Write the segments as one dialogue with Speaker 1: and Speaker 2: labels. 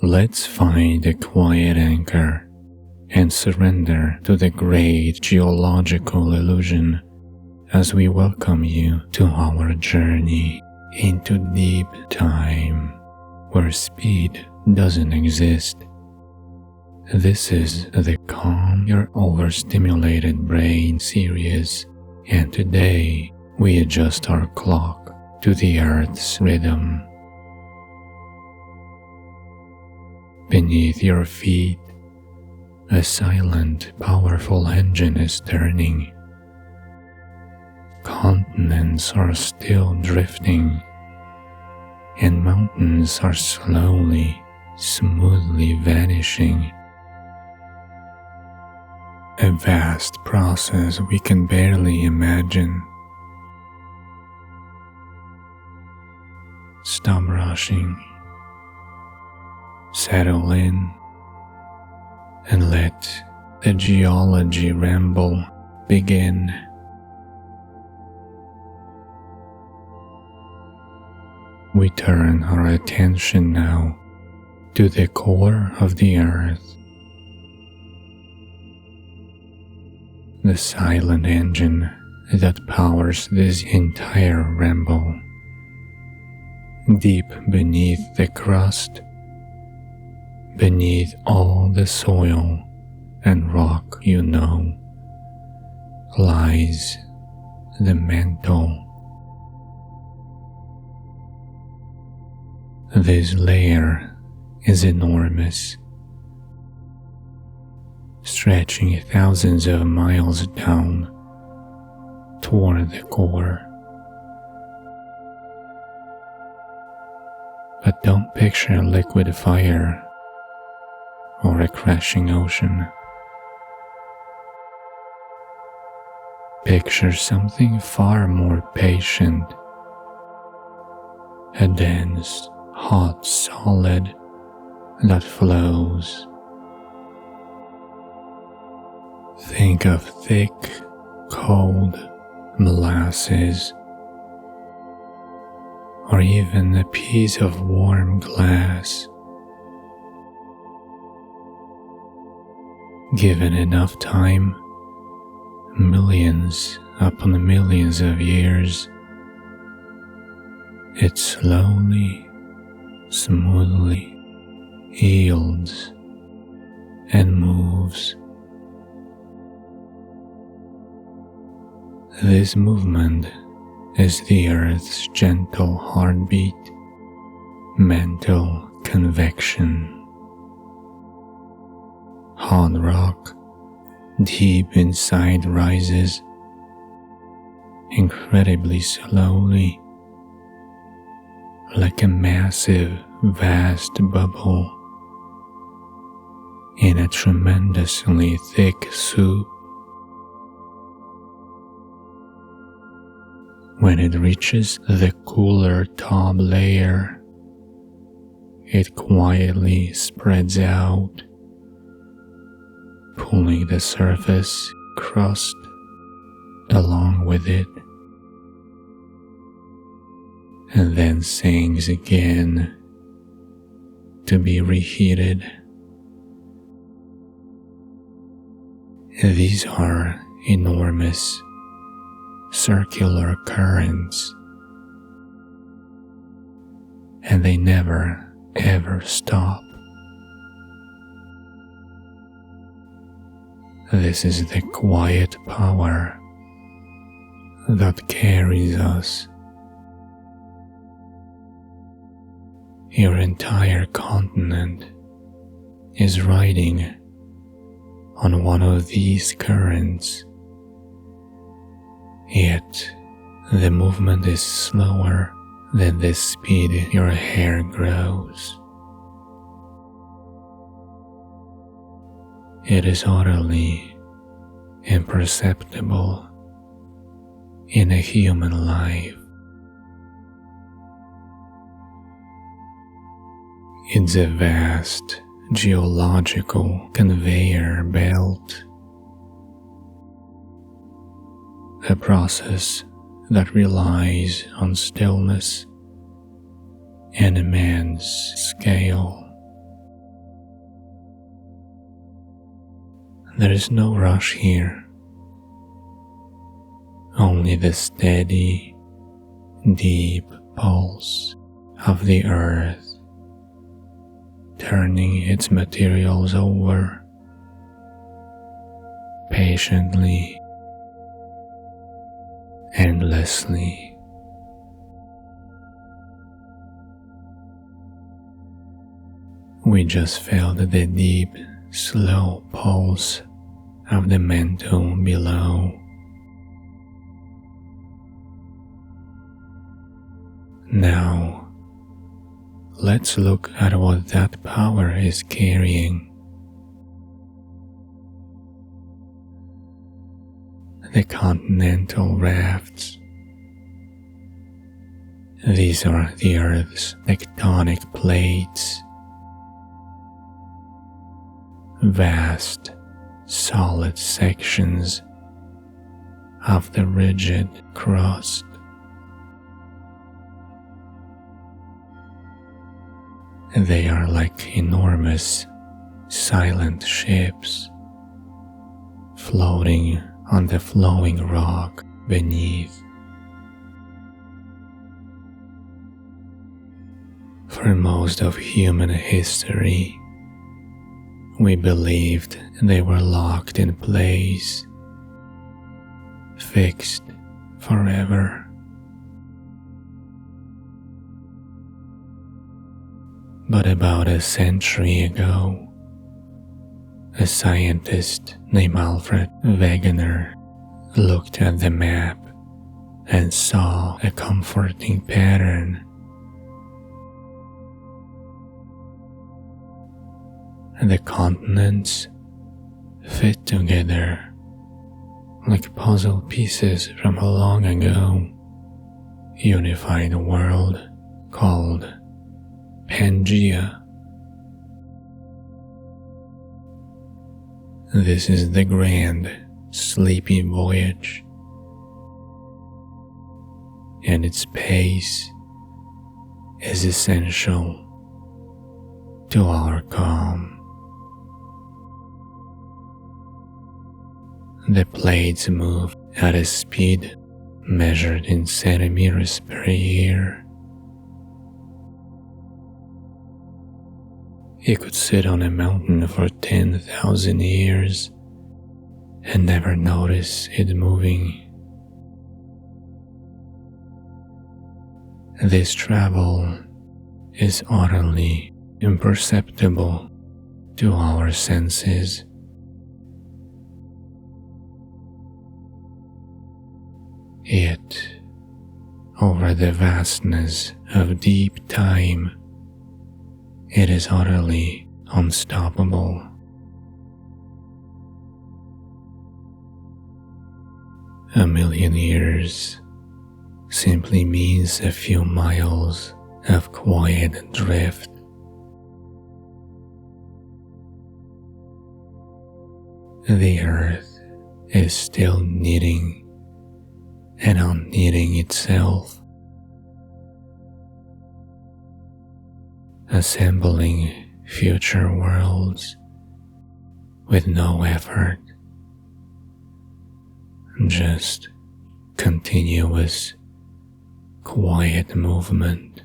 Speaker 1: Let's find a quiet anchor and surrender to the great geological illusion as we welcome you to our journey into deep time where speed doesn't exist. This is the Calm Your Overstimulated Brain series, and today we adjust our clock to the Earth's rhythm. Beneath your feet, a silent, powerful engine is turning. Continents are still drifting, and mountains are slowly, smoothly vanishing. A vast process we can barely imagine. Stop rushing. Settle in and let the geology ramble begin. We turn our attention now to the core of the Earth, the silent engine that powers this entire ramble. Deep beneath the crust, beneath all the soil and rock you know, lies the mantle. This layer is enormous, stretching thousands of miles down toward the core. But don't picture liquid fire or a crashing ocean. Picture something far more patient, a dense, hot solid that flows. Think of thick, cold molasses, or even a piece of warm glass. Given enough time, millions upon millions of years, it slowly, smoothly yields and moves. This movement is the Earth's gentle heartbeat, mental convection. Hot rock deep inside rises incredibly slowly, like a massive, vast bubble in a tremendously thick soup. When it reaches the cooler top layer, it quietly spreads out, pulling the surface crust along with it, and then sinks again to be reheated. These are enormous circular currents, and they never ever stop. This is the quiet power that carries us. Your entire continent is riding on one of these currents, yet the movement is slower than the speed your hair grows. It is utterly imperceptible in a human life. It's a vast geological conveyor belt, a process that relies on stillness and immense scale. There is no rush here, only the steady, deep pulse of the earth, turning its materials over patiently, endlessly. We just felt the deep, slow pulse of the mantle below. Now, let's look at what that power is carrying. The continental rafts. These are the Earth's tectonic plates. Vast, solid sections of the rigid crust. They are like enormous, silent ships floating on the flowing rock beneath. For most of human history, we believed they were locked in place, fixed forever. But about a century ago, a scientist named Alfred Wegener looked at the map and saw a comforting pattern. The continents fit together like puzzle pieces from a long ago unified world called Pangaea. This is the grand, sleepy voyage, and its pace is essential to our calm. The plates move at a speed measured in centimeters per year. You could sit on a mountain for 10,000 years and never notice it moving. This travel is utterly imperceptible to our senses. Yet, over the vastness of deep time, it is utterly unstoppable. A million years simply means a few miles of quiet drift. The earth is still knitting and unknitting itself, assembling future worlds with no effort, just continuous, quiet movement.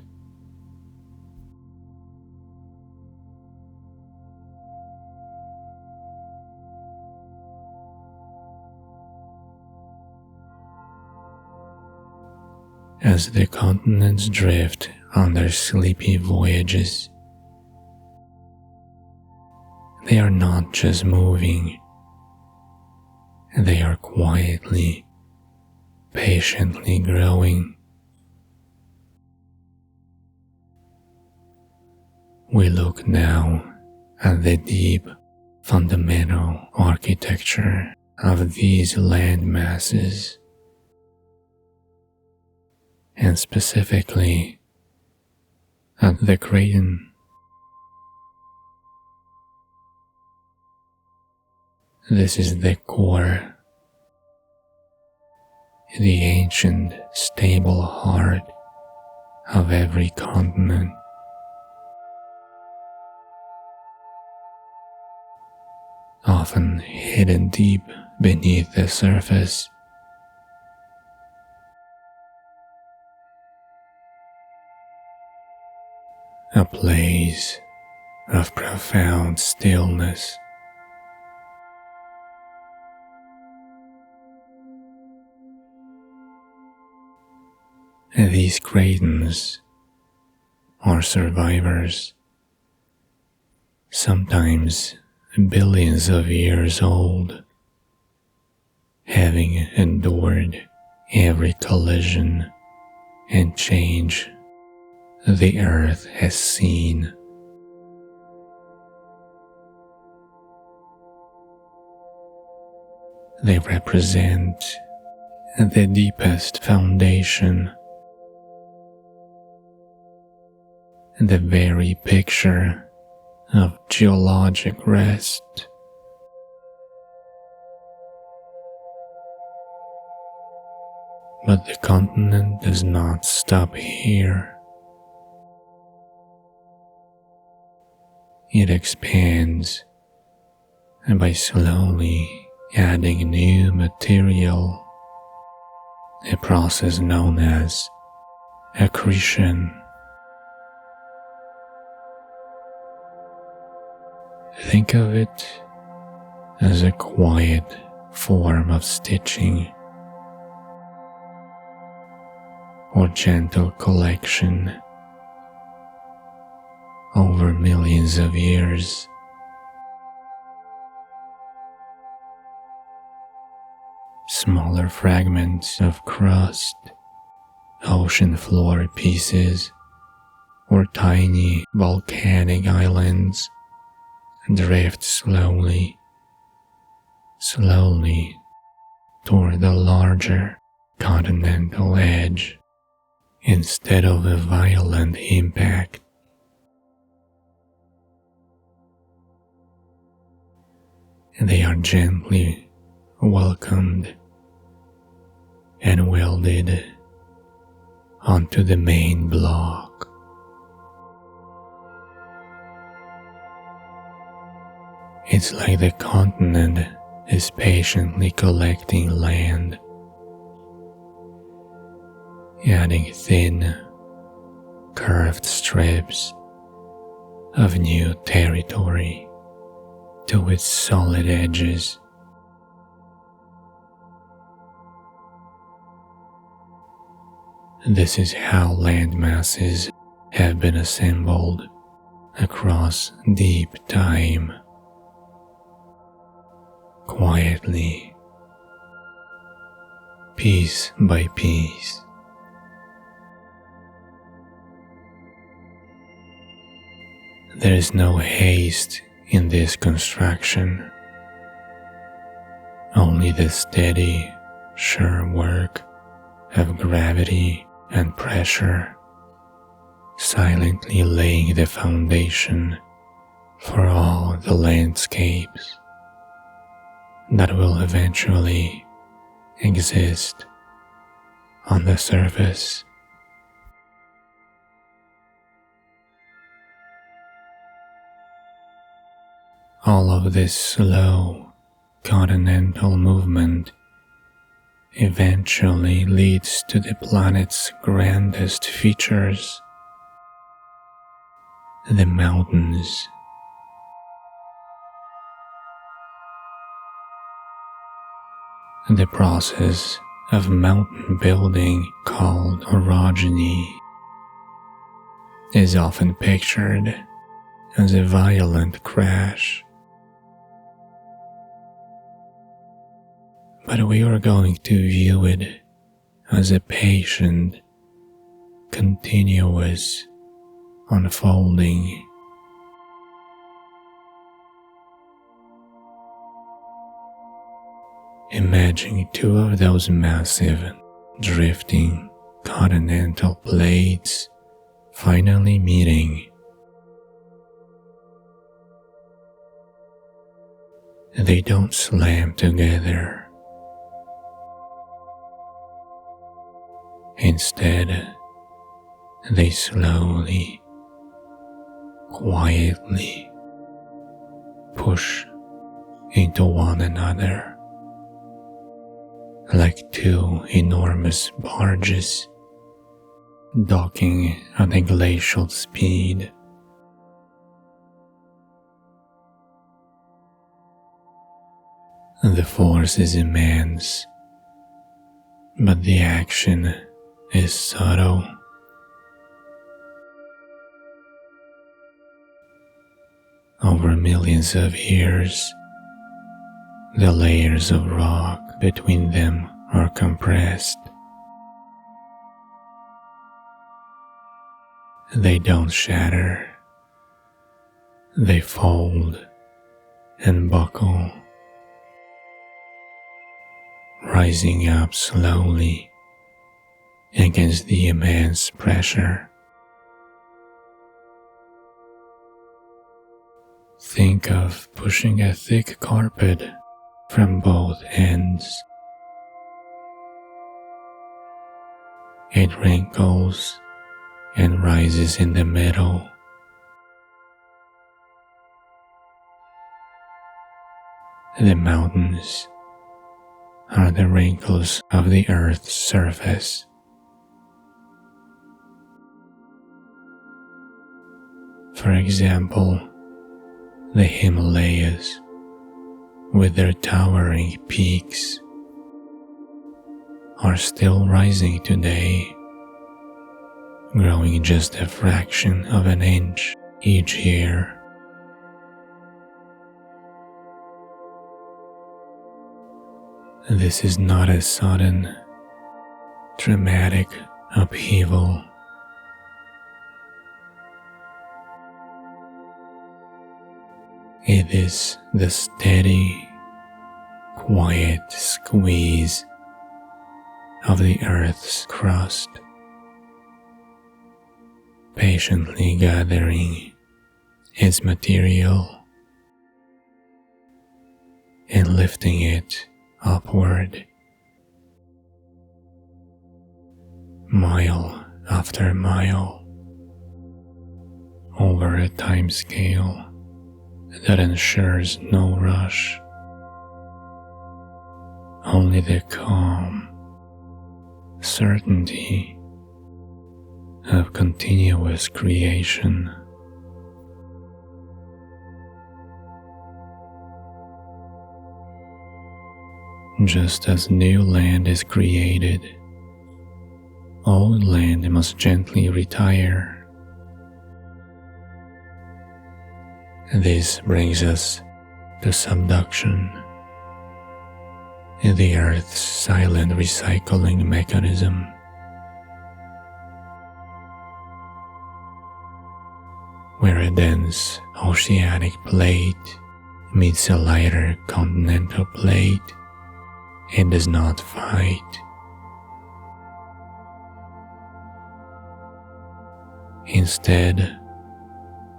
Speaker 1: As the continents drift on their sleepy voyages, they are not just moving, they are quietly, patiently growing. We look now at the deep, fundamental architecture of these land masses, and specifically at the Craton. This is the core, the ancient, stable heart of every continent. often hidden deep beneath the surface. A place of profound stillness. These cratons are survivors, sometimes billions of years old, having endured every collision and change the Earth has seen. They represent the deepest foundation, the very picture of geologic rest. But the continent does not stop here. It expands by slowly adding new material, a process known as accretion. Think of it as a quiet form of stitching or gentle collection over millions of years. Smaller fragments of crust, ocean floor pieces, or tiny volcanic islands drift slowly toward the larger continental edge instead of a violent impact. They are gently welcomed and welded onto the main block. It's like the continent is patiently collecting land, adding thin, curved strips of new territory to its solid edges. This is how land masses have been assembled across deep time. Quietly, piece by piece. There is no haste in this construction, only the steady, sure work of gravity and pressure, silently laying the foundation for all the landscapes that will eventually exist on the surface. All of this slow continental movement eventually leads to the planet's grandest features, the mountains. The process of mountain building, called orogeny, is often pictured as a violent crash. But we are going to view it as a patient, continuous unfolding. Imagine two of those massive, drifting continental plates finally meeting. They don't slam together. Instead, they slowly, quietly push into one another, like two enormous barges docking at a glacial speed. The force is immense, but the action is subtle. Over millions of years, the layers of rock between them are compressed. They don't shatter, they fold and buckle, rising up slowly against the immense pressure. Think of pushing a thick carpet from both ends. It wrinkles and rises in the middle. The mountains are the wrinkles of the Earth's surface. For example, the Himalayas, with their towering peaks, are still rising today, growing just a fraction of an inch each year. This is not a sudden, dramatic upheaval. It is the steady, quiet squeeze of the Earth's crust, patiently gathering its material and lifting it upward, mile after mile, over a time scale that ensures no rush, only the calm certainty of continuous creation. Just as new land is created, old land must gently retire. This brings us to subduction, the Earth's silent recycling mechanism. Where a dense oceanic plate meets a lighter continental plate, it does not fight. Instead,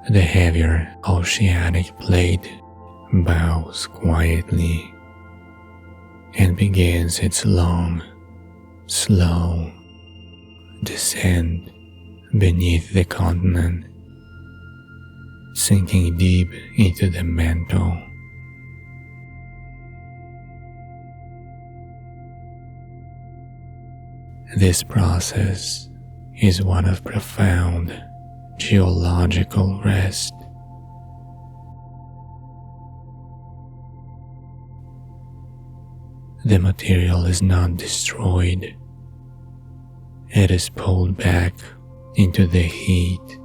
Speaker 1: the heavier oceanic plate bows quietly and begins its long, slow descent beneath the continent, sinking deep into the mantle. This process is one of profound geological rest. The material is not destroyed, it is pulled back into the heat,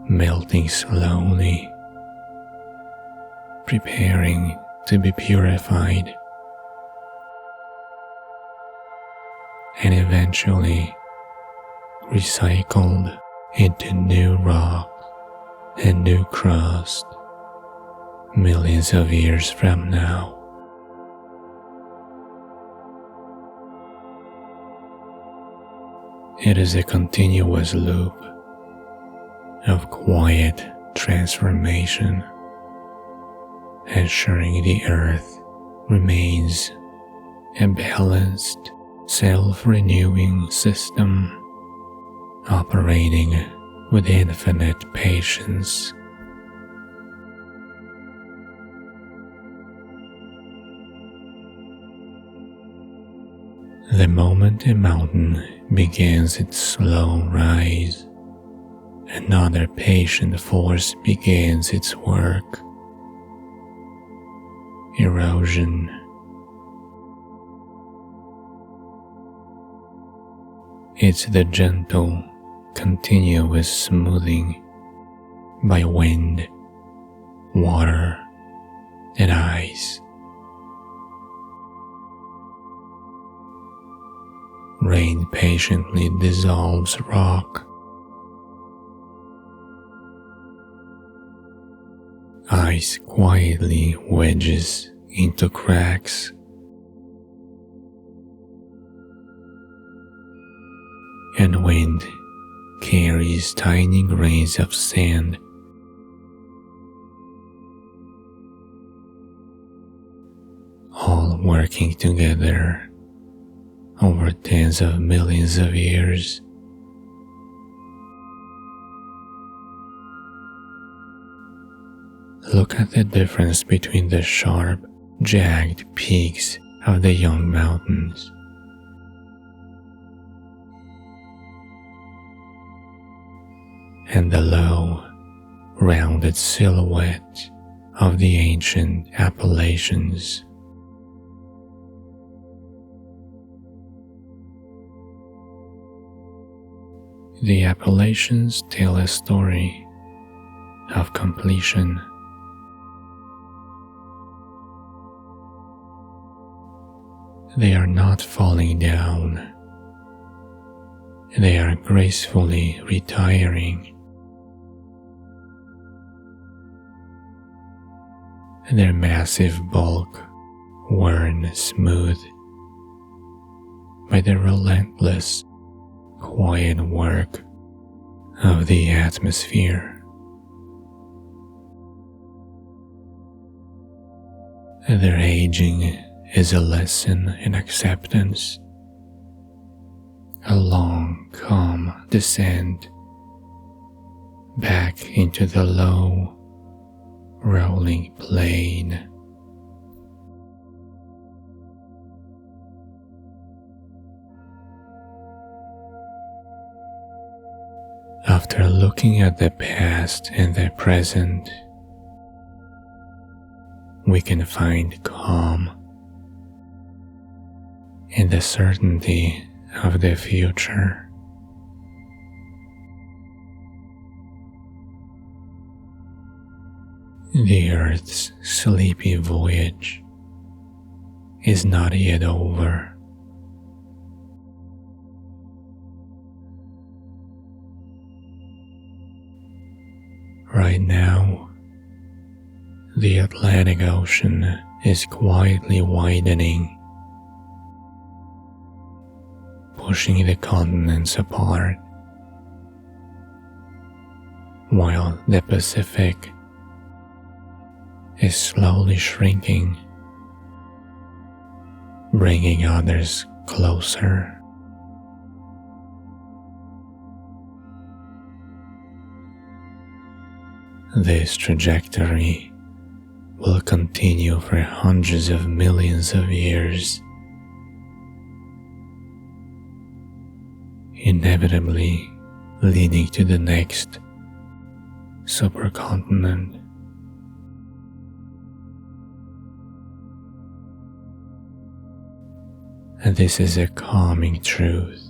Speaker 1: melting slowly, preparing to be purified, and eventually recycled into new rock and new crust millions of years from now. It is a continuous loop of quiet transformation, ensuring the Earth remains a balanced, self-renewing system, operating with infinite patience. The moment a mountain begins its slow rise, another patient force begins its work: erosion. It's the gentle, continuous smoothing by wind, water, and ice. Rain patiently dissolves rock. Ice quietly wedges into cracks. And wind carries tiny grains of sand, all working together over tens of millions of years. Look at the difference between the sharp, jagged peaks of the young mountains and the low, rounded silhouette of the ancient Appalachians. The Appalachians tell a story of completion. They are not falling down. They are gracefully retiring. Their massive bulk worn smooth by the relentless, quiet work of the atmosphere. Their aging is a lesson in acceptance, a long, calm descent back into the low, rolling plain. After looking at the past and the present, we can find calm in the certainty of the future. The Earth's sleepy voyage is not yet over. Right now, the Atlantic Ocean is quietly widening, pushing the continents apart, while the Pacific is slowly shrinking, bringing others closer. This trajectory will continue for hundreds of millions of years, inevitably leading to the next supercontinent. And this is a calming truth.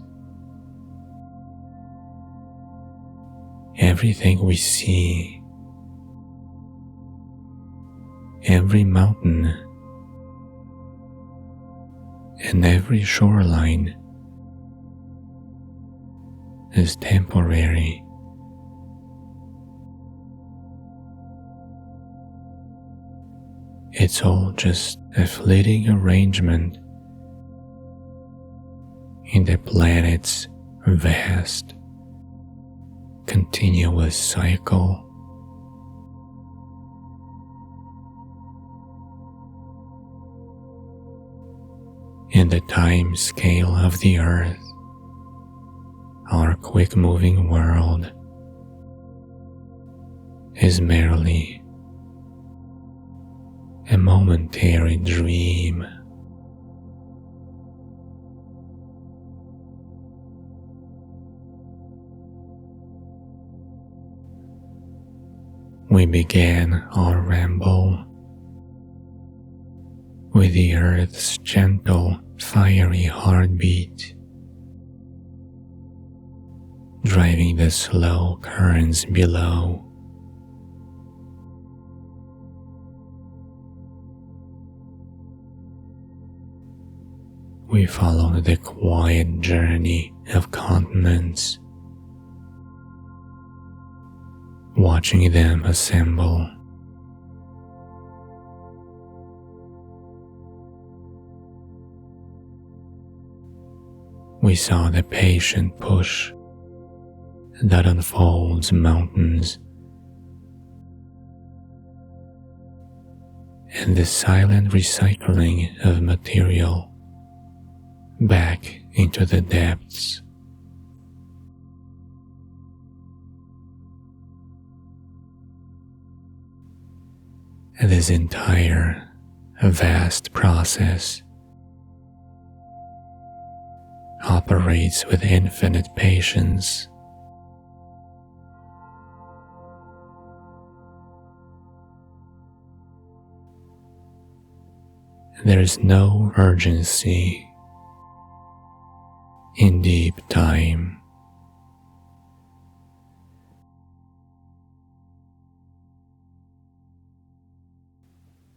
Speaker 1: Everything we see, every mountain, and every shoreline is temporary. It's all just a fleeting arrangement in the planet's vast, continuous cycle. In the time scale of the Earth, our quick-moving world is merely a momentary dream. we began our ramble with the earth's gentle, fiery heartbeat, driving the slow currents below. We followed the quiet journey of continents, watching them assemble. We saw the patient push that unfolds mountains, and the silent recycling of material back into the depths. This entire vast process operates with infinite patience. There is no urgency in deep time.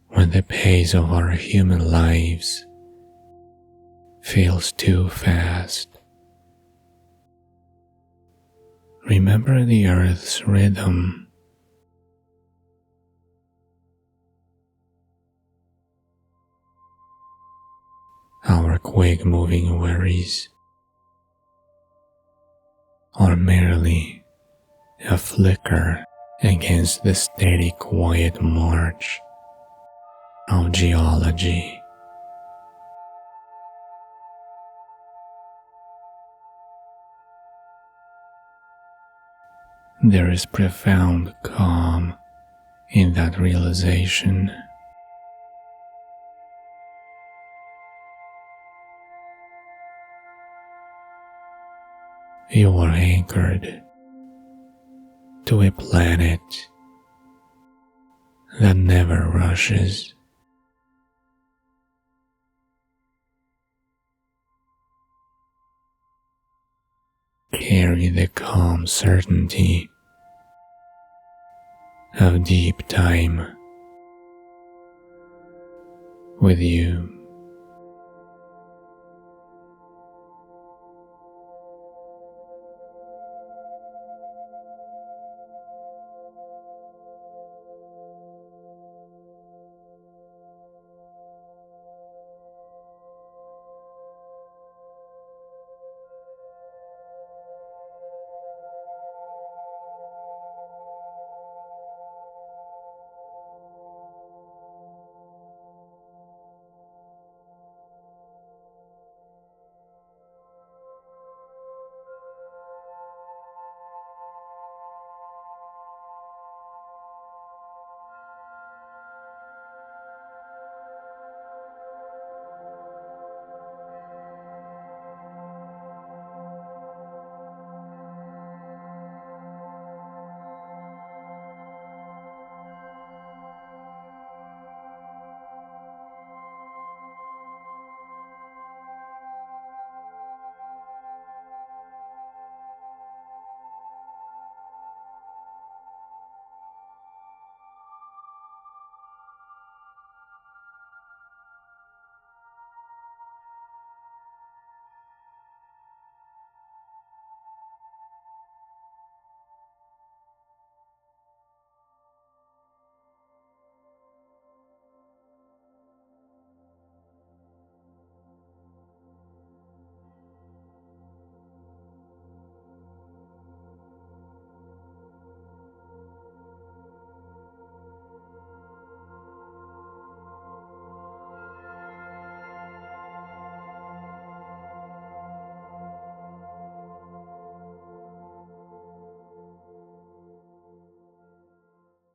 Speaker 1: When the pace of our human lives feels too fast, remember the earth's rhythm. Our quick-moving worries are merely a flicker against the steady, quiet march of geology. There is profound calm in that realization. You are anchored to a planet that never rushes. Carry the calm certainty of deep time with you.